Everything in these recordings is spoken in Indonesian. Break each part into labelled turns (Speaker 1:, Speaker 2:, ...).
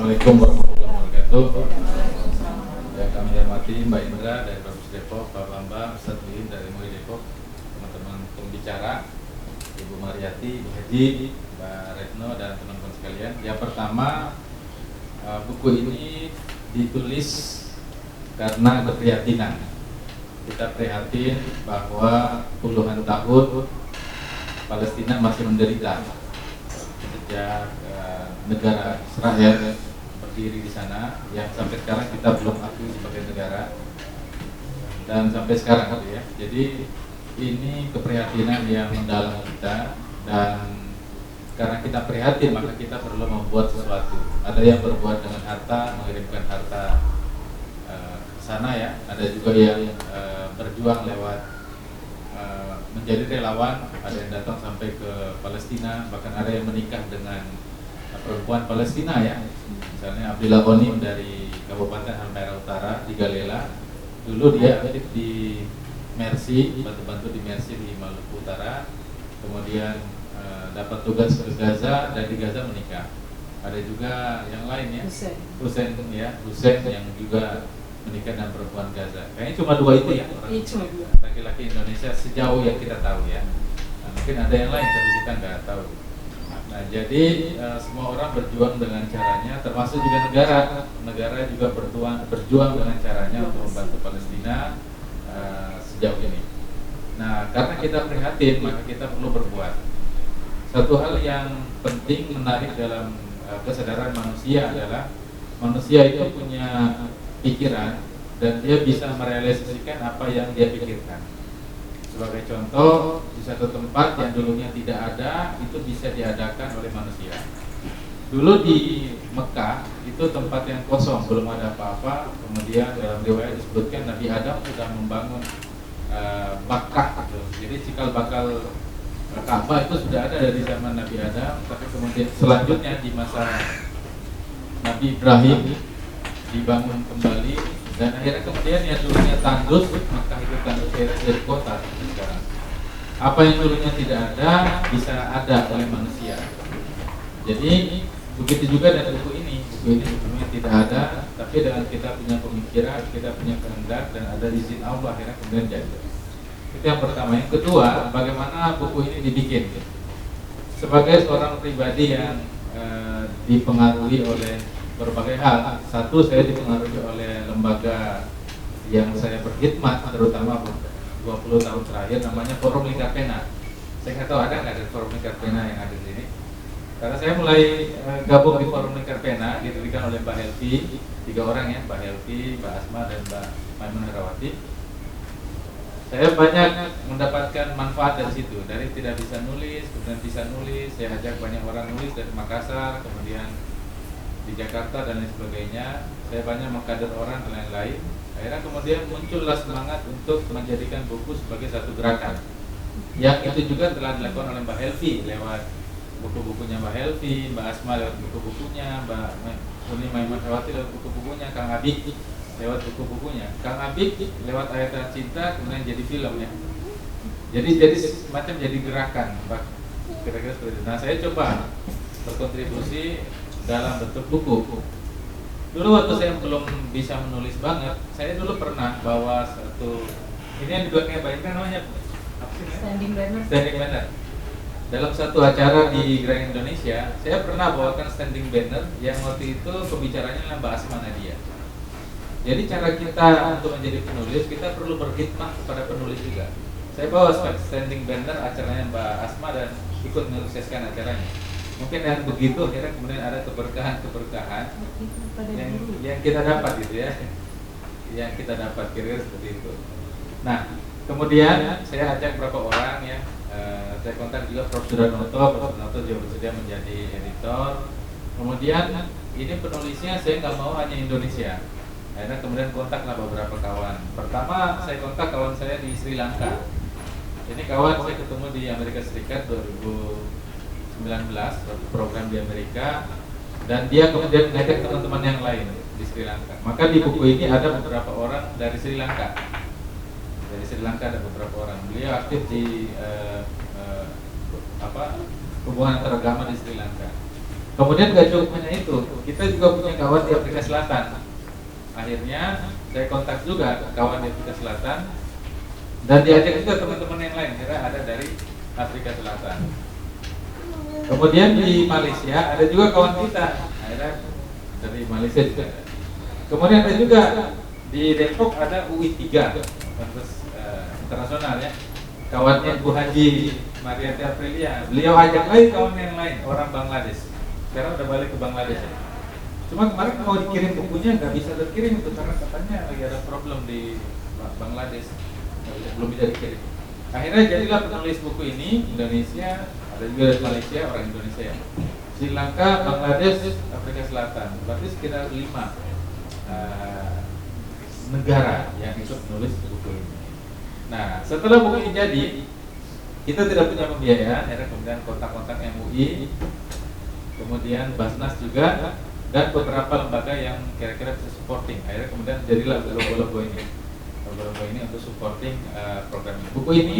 Speaker 1: Assalamualaikum warahmatullahi wabarakatuh. Yang kami hormati Mbak Indra dari Babus Depok, Pak Bambang, Ustadz Lin dari MUI Depok, teman-teman pembicara, Ibu Mariati, Ibu Haji, Mbak Retno, dan teman-teman sekalian. Yang pertama, buku ini ditulis karena keprihatinan. Kita prihatin bahwa puluhan tahun Palestina masih menderita sejak negara Israel berdiri di sana, yang sampai sekarang kita belum akui sebagai negara, dan sampai sekarang ya. Jadi ini keprihatinan yang mendalam kita, dan karena kita prihatin maka kita perlu membuat sesuatu. Ada yang berbuat dengan harta, mengirimkan harta ke sana ya. Ada juga yang berjuang lewat menjadi relawan, ada yang datang sampai ke Palestina, bahkan ada yang menikah dengan perempuan Palestina ya. Misalnya Abdullah Onim dari Kabupaten Halmahera Utara di Galela. Dulu dia aktif di Mercy, bantu-bantu di Mercy di Maluku Utara. Kemudian dapat tugas ke Gaza, dan di Gaza menikah. Ada juga yang lain ya, Hussein yang juga menikah dengan perempuan Gaza. Kayaknya cuma dua itu ya,
Speaker 2: cuma dua
Speaker 1: laki-laki Indonesia sejauh yang kita tahu ya. Nah, mungkin ada yang lain tapi kita nggak tahu. Nah, jadi semua orang berjuang dengan caranya, termasuk juga negara juga berjuang dengan caranya untuk membantu Palestina sejauh ini. Nah, karena kita prihatin maka kita perlu berbuat. Satu hal yang penting menarik dalam kesadaran manusia adalah manusia itu punya pikiran dan dia bisa merealisasikan apa yang dia pikirkan. Sebagai contoh, di satu tempat yang dulunya tidak ada, itu bisa diadakan oleh manusia. Dulu di Mekah, itu tempat yang kosong, belum ada apa-apa. Kemudian dalam riwayat disebutkan Nabi Adam sudah membangun Bakkah. Jadi cikal bakal Ka'bah itu sudah ada dari zaman Nabi Adam. Tapi kemudian selanjutnya di masa Nabi Ibrahim dibangun kembali, dan akhirnya kemudian yang dulunya tandus, maka itu tandus akhirnya jadi kota sekarang. Apa yang dulunya tidak ada bisa ada oleh manusia. Jadi begitu juga dengan buku ini sebelumnya tidak ada, tapi dengan kita punya pemikiran, kita punya kehendak, dan ada izin Allah akhirnya kemudian jadi. Itu yang pertama. Yang kedua, bagaimana buku ini dibikin? Sebagai seorang pribadi yang dipengaruhi oleh berbagai hal. Satu, saya dipengaruhi oleh lembaga yang saya berkhidmat terutama 20 tahun terakhir, namanya Forum Lingkar Pena. Saya nggak tahu ada nggak Forum Lingkar Pena yang ada di sini. Karena saya mulai gabung di Forum Lingkar Pena, didirikan oleh Mbak Helvi, 3 orang ya, Mbak Helvi, Mbak Asma, dan Mbak Maimunah Herawati. Saya banyak mendapatkan manfaat dari situ. Dari tidak bisa nulis, kemudian bisa nulis. Saya ajak banyak orang nulis dari Makassar, kemudian di Jakarta dan lain sebagainya. Saya banyak mengkader orang dan lain-lain. Akhirnya kemudian muncullah semangat untuk menjadikan buku sebagai satu gerakan. Yang itu juga telah dilakukan oleh Mbak Helvi lewat buku-bukunya Mbak Helvi, Mbak Asma lewat buku-bukunya, Mbak Uni Maimunah Herawati lewat buku-bukunya, Kang Abik lewat buku-bukunya, Kang Abik lewat Ayat Cinta, kemudian jadi film ya. Jadi semacam jadi gerakan, kira-kira seperti itu. Nah, saya coba berkontribusi dalam bentuk buku. Dulu waktu saya belum bisa menulis banget, saya dulu pernah bawa satu, ini yang juga kayak bayangkan namanya apa sih?
Speaker 2: Standing
Speaker 1: banner. Dalam satu acara di Grand Indonesia, saya pernah bawakan standing banner yang waktu itu pembicaranya adalah Mbak Asma Nadia. Jadi cara kita untuk menjadi penulis, kita perlu berkhidmat kepada penulis juga. Saya bawa standing banner acaranya Mbak Asma dan ikut menyukseskan acaranya. Mungkin dengan begitu akhirnya kemudian ada keberkahan yang kita dapat gitu ya, yang kita dapat kira-kira seperti itu. Nah, kemudian saya ajak beberapa orang ya, saya kontak juga Prof. Sudarnoto juga bersedia menjadi editor. Kemudian ini penulisnya saya nggak mau hanya Indonesia. Akhirnya kemudian kontaklah beberapa kawan. Pertama saya kontak kawan saya di Sri Lanka. Ini kawan saya ketemu di Amerika Serikat 2019, program di Amerika, dan dia kemudian mengajak teman-teman yang lain di Sri Lanka. Maka di buku ini ada beberapa orang dari Sri Lanka. Dari Sri Lanka ada beberapa orang. Beliau aktif di hubungan antaragama di Sri Lanka. Kemudian gak cukup hanya itu, kita juga punya kawan di Afrika Selatan. Akhirnya saya kontak juga kawan di Afrika Selatan dan diajak juga teman-teman yang lain, kira ada dari Afrika Selatan. Kemudian di Malaysia ada juga kawan kita, akhirnya dari Malaysia juga. Kemudian ada juga di Depok ada UI3, kampus internasional ya. Kawannya Bu Haji Mariati Aprilia, beliau ajak lagi kawan yang lain, orang Bangladesh. Sekarang udah balik ke Bangladesh ya. Cuma kemarin mau dikirim bukunya nggak bisa terkirim itu karena katanya lagi ada problem di Bangladesh, belum bisa dikirim. Akhirnya jadilah penulis buku ini Indonesia, ada juga dari Malaysia, orang Indonesia ya. Sri Lanka, Bangladesh, Afrika Selatan, berarti sekitar 5 negara yang ikut menulis buku ini. Nah, setelah buku ini jadi, kita tidak punya pembiayaan, akhirnya kemudian kontak-kontak MUI, kemudian Basnas juga, dan beberapa lembaga yang kira-kira bisa supporting. Akhirnya kemudian jadilah logo-logo ini, logo-logo ini untuk supporting program ini. Buku ini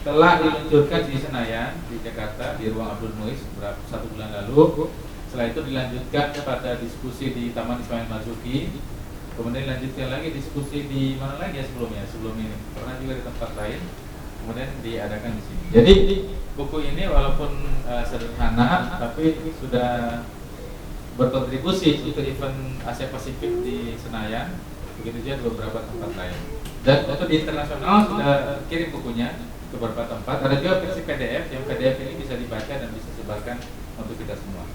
Speaker 1: telah diluncurkan di Senayan, di Jakarta, di ruang Abdul Muiz 1 bulan lalu. Setelah itu dilanjutkan pada diskusi di Taman Ismail Marzuki. Kemudian dilanjutkan lagi diskusi di mana lagi ya sebelum ini pernah juga di tempat lain, kemudian diadakan di sini. Jadi buku ini walaupun sederhana tapi sudah berkontribusi untuk event Asia Pasifik di Senayan, begitu juga di beberapa tempat lain. Dan untuk di internasional sudah kirim bukunya ke beberapa tempat. Ada juga versi PDF, yang PDF ini bisa dibaca dan bisa disebarkan untuk kita semua.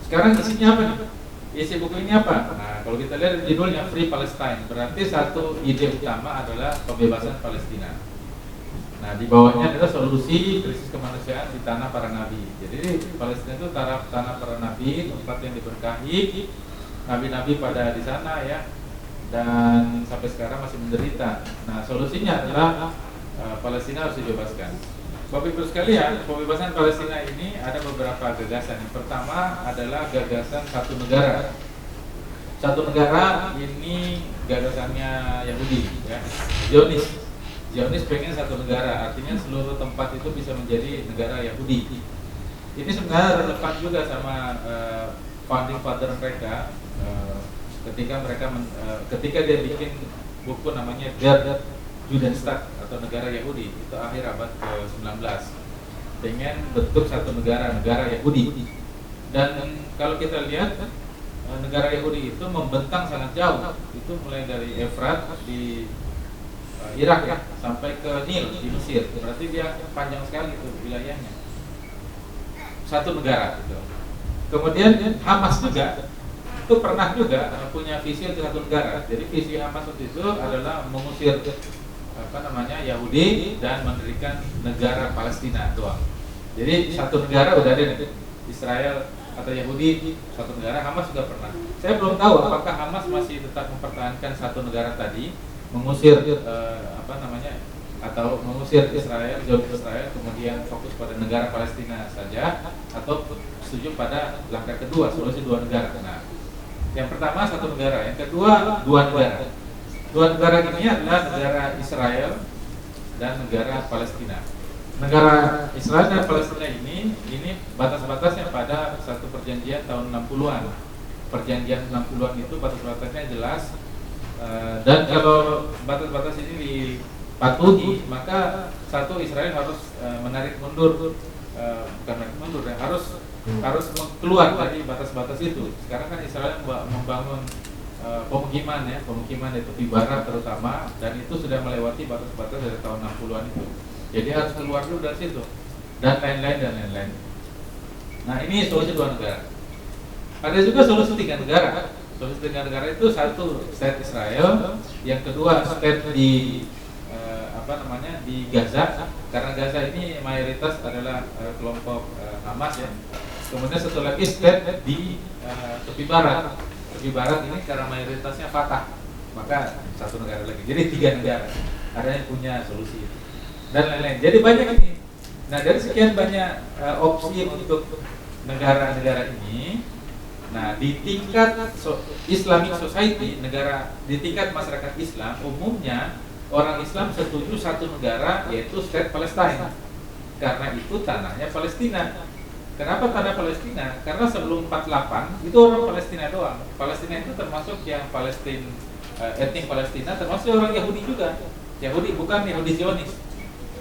Speaker 1: Sekarang isinya apa nih? Isi buku ini apa? Nah, kalau kita lihat judulnya Free Palestine, berarti satu ide utama adalah pembebasan Palestina. Nah, di bawahnya adalah solusi krisis kemanusiaan di tanah para nabi. Jadi Palestina itu tanah para nabi, tempat yang diberkahi, nabi-nabi pada di sana ya, dan sampai sekarang masih menderita. Nah, solusinya adalah Palestina harus dibebaskan. Bapak Ibu sekalian, pembebasan Palestina ini ada beberapa gagasan. Yang pertama adalah gagasan satu negara. Satu negara ini gagasannya Yahudi, ya. Zionis pengen satu negara, artinya seluruh tempat itu bisa menjadi negara Yahudi. Ini sebenarnya relevan juga sama founding father mereka ketika dia bikin buku namanya Der Judenstaat atau negara Yahudi, itu akhir abad ke-19, dengan bentuk satu negara Yahudi. Dan kalau kita lihat negara Yahudi itu membentang sangat jauh, itu mulai dari Efrat di Irak ya, sampai ke Nil di Mesir, berarti dia panjang sekali itu wilayahnya. Satu negara gitu. Kemudian Hamas juga itu pernah juga punya visi untuk satu negara. Jadi visi Hamas itu adalah mengusir Yahudi dan mendirikan negara Palestina doang. Jadi satu negara udah ada nih, Israel atau Yahudi satu negara. Hamas juga pernah. Saya belum tahu apakah Hamas masih tetap mempertahankan satu negara tadi, mengusir atau mengusir Israel, jauh Israel, kemudian fokus pada negara Palestina saja, atau setuju pada langkah kedua, solusi dua negara. Nah, yang pertama satu negara, yang kedua dua negara. Dua negara ini adalah negara Israel dan negara Palestina. Negara Israel dan Palestina ini batas-batasnya pada satu perjanjian tahun 60-an. Perjanjian 60-an itu batas-batasnya jelas. Dan kalau batas-batas ini dipatuhi, maka satu Israel harus menarik mundur, bukan menarik mundur, ya, harus keluar dari batas-batas itu. Sekarang kan Israel membangun pemukiman di tepi barat terutama, dan itu sudah melewati batas-batas dari tahun 60-an itu. Jadi harus keluar dulu dari situ, dan lain-lain. Nah, ini solusi dua negara. Ada juga solusi tiga negara. Solusi tiga negara itu satu state Israel, yang kedua state di di Gaza, karena Gaza ini mayoritas adalah kelompok Hamas ya. Kemudian satu lagi state di tepi barat. Tepi barat ini karena mayoritasnya Fatah, maka satu negara lagi. Jadi tiga negara ada yang punya solusi itu, dan lain-lain. Jadi banyak ini. Nah, dari sekian banyak opsi untuk negara-negara ini, nah di tingkat Islamic Society, di tingkat masyarakat Islam umumnya orang Islam setuju satu negara, yaitu State Palestine, karena itu tanahnya Palestina. Kenapa tanah Palestina? Karena sebelum 48 itu orang Palestina doang. Palestina itu termasuk yang etnik Palestina, termasuk orang Yahudi juga. Yahudi, bukan Yahudi Zionis.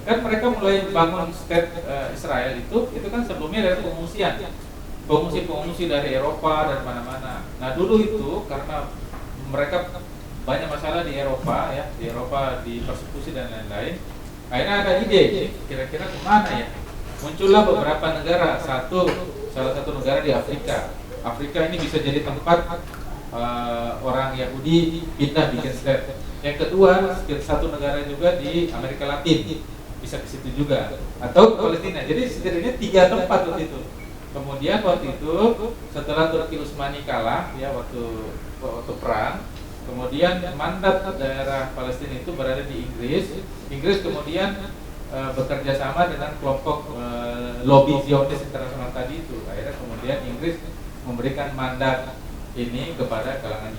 Speaker 1: Kan mereka mulai bangun state Israel itu kan sebelumnya dari pengungsi dari Eropa dan mana-mana. Nah dulu itu karena mereka banyak masalah di Eropa ya, di Eropa dipersekusi dan lain-lain. Akhirnya ada ide, kira-kira kemana ya? Muncullah beberapa negara, salah satu negara di Afrika. Afrika ini bisa jadi tempat orang Yahudi pindah bikin state. Yang kedua, satu negara juga di Amerika Latin, bisa ke situ juga, atau Palestina. Jadi setidaknya 3 tempat waktu itu. Kemudian waktu itu setelah Turki Utsmani kalah, ya waktu perang, kemudian mandat daerah Palestina itu berada di Inggris. Inggris kemudian bekerja sama dengan kelompok lobby Zionis internasional tadi itu. Akhirnya kemudian Inggris memberikan mandat ini kepada kalangan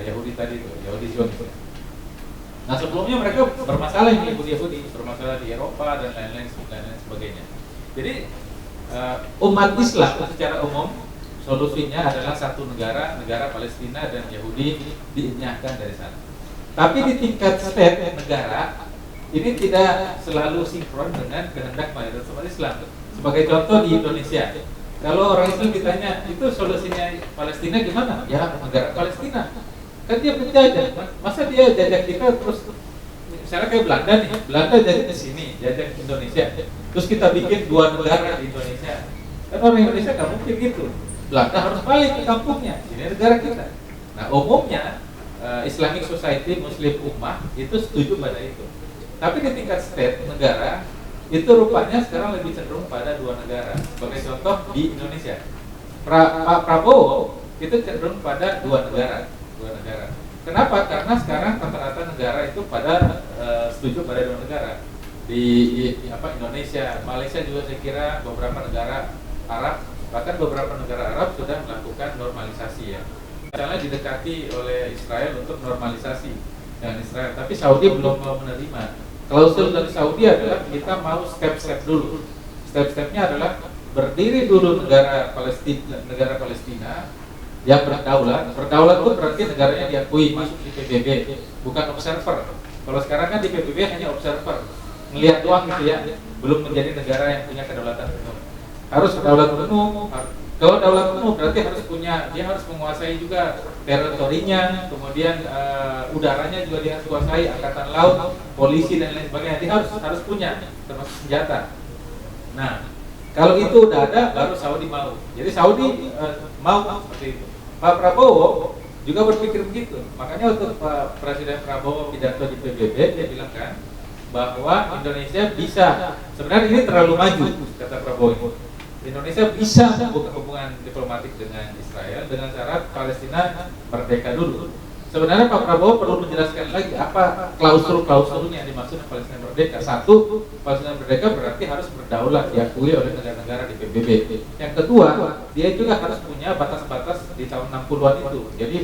Speaker 1: Yahudi tadi itu, Yahudi Zionis. Nah sebelumnya mereka bermasalah ini, Yahudi bermasalah di Eropa dan lain-lain sebagainya. Jadi umat Islam secara umum solusinya adalah satu negara Palestina dan Yahudi dinyahkan dari sana. Tapi di tingkat state negara ini tidak selalu sinkron dengan kehendak mayoritas umat Islam. Sebagai contoh di Indonesia, kalau orang Islam ditanya itu solusinya Palestina gimana? Ya negara Palestina. Kan dia penjajah, masa dia jajah kita terus? Misalnya kayak Belanda nih, Belanda jajah ke sini, jajah Indonesia, terus kita bikin 2 negara di Indonesia. Kan orang Indonesia nggak mungkin gitu. Belanda harus balik ke kampungnya, ini negara kita. Nah umumnya Islamic Society Muslim Ummah itu setuju pada itu. Tapi di tingkat state negara itu rupanya sekarang lebih cenderung pada 2 negara. Sebagai contoh di Indonesia, Pak Prabowo itu cenderung pada 2 negara. Kenapa? Karena sekarang rata-rata negara itu pada setuju pada 2 negara. Di Indonesia, Malaysia juga saya kira beberapa negara Arab, bahkan beberapa negara Arab sudah melakukan normalisasi ya. Misalnya didekati oleh Israel untuk normalisasi dengan Israel, tapi Saudi belum mau menerima. Klausul dari Saudi adalah kita mau step-step dulu. Step-stepnya adalah berdiri dulu negara Palestina yang berdaulat. Berdaulat itu berarti negaranya diakui masuk di PBB, bukan observer. Kalau sekarang kan di PBB hanya observer, melihat doang gitu ya, belum menjadi negara yang punya kedaulatan penuh. Harus daulat penuh. Kalau daulat penuh berarti dia harus menguasai juga teritorinya, kemudian udaranya juga dia harus kuasai, angkatan laut, polisi dan lain sebagainya. Dia harus punya termasuk senjata. Nah, kalau itu udah ada baru Saudi mau. Jadi Saudi mau seperti itu. Pak Prabowo juga berpikir begitu. Makanya waktu Pak Presiden Prabowo pidato di PBB dia bilang kan bahwa Indonesia bisa, sebenarnya ini terlalu maju kata Prabowo. Indonesia bisa membuka hubungan diplomatik dengan Israel dengan syarat Palestina merdeka dulu. Sebenarnya Pak Prabowo perlu menjelaskan lagi apa klausul-klausulnya yang dimaksud Palestina merdeka. Satu, Palestina merdeka berarti harus berdaulat, diakui oleh negara-negara di PBB. Yang kedua, dia juga harus punya batas-batas di tahun 60-an itu. Jadi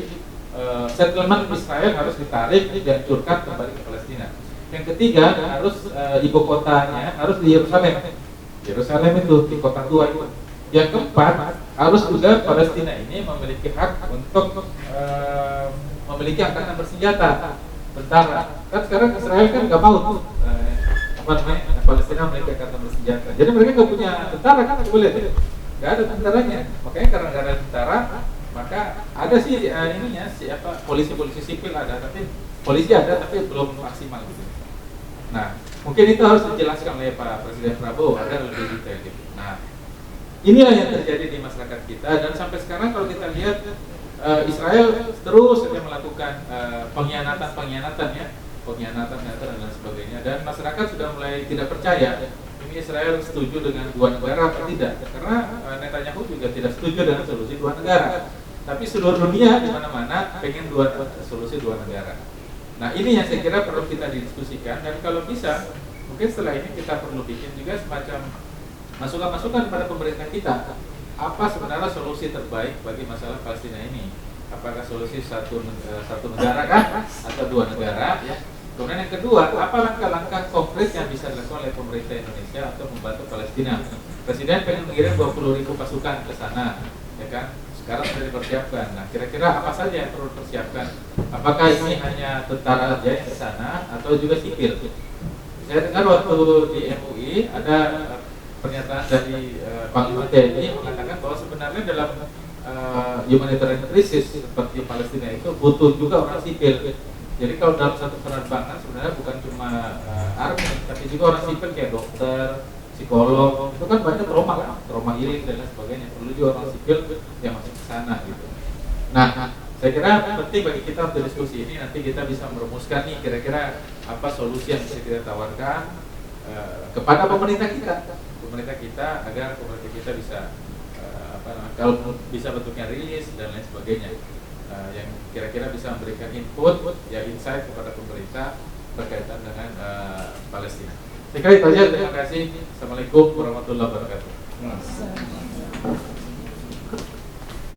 Speaker 1: settlement Israel harus ditarik dan dihancurkan kembali ke Palestina. Yang ketiga, harus ibu kotanya harus di Yerusalem. Yerusalem itu di kota tua itu. Yang keempat, harus juga Palestina ini memiliki hak untuk memiliki angkatan bersenjata, tentara. Kan sekarang Israel kan nggak mau Palestina memiliki angkatan bersenjata. Jadi mereka nggak punya tentara kan, boleh lihat, nggak ada tentaranya. Makanya karena nggak ada tentara, maka ada sih polisi sipil ada, tapi polisi ada tapi belum maksimal. Nah, mungkin itu harus dijelaskan oleh Pak Presiden Prabowo agar lebih detail gitu. Nah, inilah yang terjadi di masyarakat kita dan sampai sekarang kalau kita lihat Israel terus saja melakukan pengkhianatan ya, pengkhianatan dan lain sebagainya, dan masyarakat sudah mulai tidak percaya ini Israel setuju dengan 2 negara atau tidak, karena Netanyahu juga tidak setuju dengan solusi 2 negara. Tapi seluruh dunia di mana-mana pengen solusi 2 negara. Nah ini yang saya kira perlu kita didiskusikan, dan kalau bisa mungkin setelah ini kita perlu bikin juga semacam masukan-masukan pada pemerintah kita. Apa sebenarnya solusi terbaik bagi masalah Palestina ini? Apakah solusi satu negara kah atau 2 negara? Ya. Kemudian yang kedua, apa langkah-langkah konkret yang bisa dilakukan oleh pemerintah Indonesia untuk membantu Palestina Presiden pengen mengirim 20.000 pasukan ke sana, ya kan? Sekarang sudah dipersiapkan. Nah, kira-kira apa saja yang perlu dipersiapkan? Apakah ini hanya tentara aja yang ke sana atau juga sipil? Saya dengar waktu di MUI ada pernyataan dari Panglima TNI mengatakan bahwa sebenarnya dalam humanitarian crisis seperti Palestina itu butuh juga orang sipil. Jadi kalau dalam satu penerbangan sebenarnya bukan cuma army, tapi juga orang sipil kayak dokter, psikolog, itu kan banyak trauma healing dan lain sebagainya. Perlu juga orang sipil yang masuk ke sana gitu. Nah, saya kira penting bagi kita untuk diskusi ini, nanti kita bisa merumuskan nih kira-kira apa solusi yang bisa kita tawarkan kepada pemerintah kita agar pemerintah kita bisa kalau bisa bentuknya rilis dan lain sebagainya, yang kira-kira bisa memberikan input ya insight kepada pemerintah berkaitan dengan Palestina. Saya kira itu aja. Terima kasih. Assalamualaikum warahmatullahi wabarakatuh.